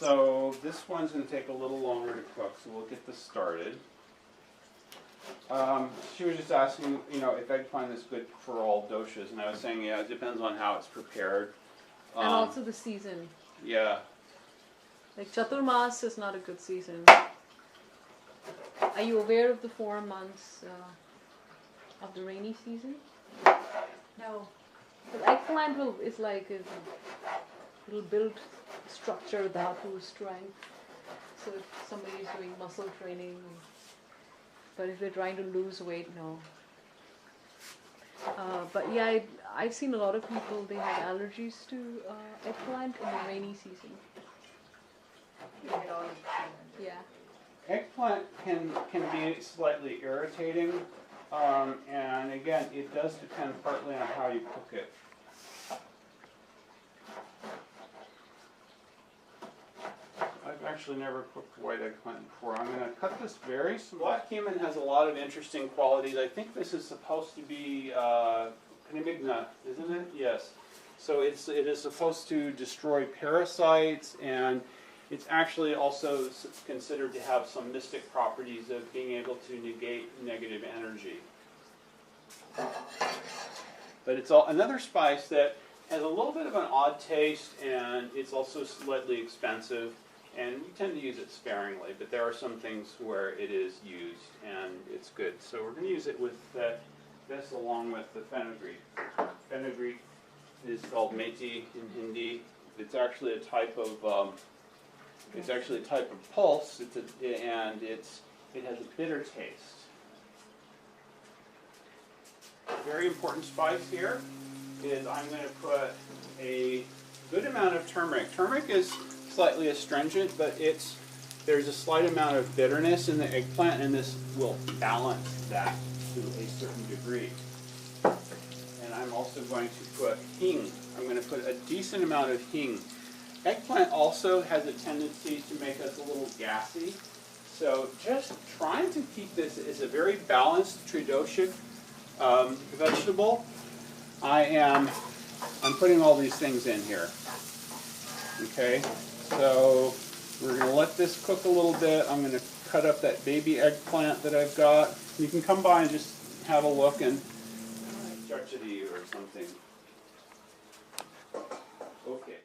So this one's going to take a little longer to cook, so we'll get this started. She was just asking, if eggplant is good for all doshas, and I was saying, yeah, it depends on how it's prepared. And also the season. Yeah. Like Chaturmas is not a good season. Are you aware of the 4 months of the rainy season? No. But eggplant is like it'll build structure, dhatu, strength. So if somebody is doing muscle training, but if they're trying to lose weight, no. But yeah, I've seen a lot of people, they have allergies to eggplant in the rainy season. Yeah. Eggplant can be slightly irritating, and again, it does depend partly on how you cook it. I've actually never cooked white eggplant before. I'm going to cut this very small. Black cumin has a lot of interesting qualities. I think this is supposed to be Panimigna, isn't it? Yes. So it is supposed to destroy parasites, and it's actually also considered to have some mystic properties of being able to negate negative energy. But it's another spice that has a little bit of an odd taste, and it's also slightly expensive. And we tend to use it sparingly, but there are some things where it is used, and it's good. So we're going to use it with this along with the fenugreek. Fenugreek is called methi in Hindi. It's actually a type of pulse. And it has a bitter taste. Very important spice here is I'm going to put a good amount of turmeric. Turmeric is slightly astringent, but there's a slight amount of bitterness in the eggplant, and this will balance that to a certain degree. And I'm also going to put hing. I'm going to put a decent amount of hing. Eggplant also has a tendency to make us a little gassy, so just trying to keep this as a very balanced tridoshic vegetable. I'm putting all these things in here. Okay. So we're going to let this cook a little bit. I'm going to cut up that baby eggplant that I've got. You can come by and just have a look and judge it or something. Okay.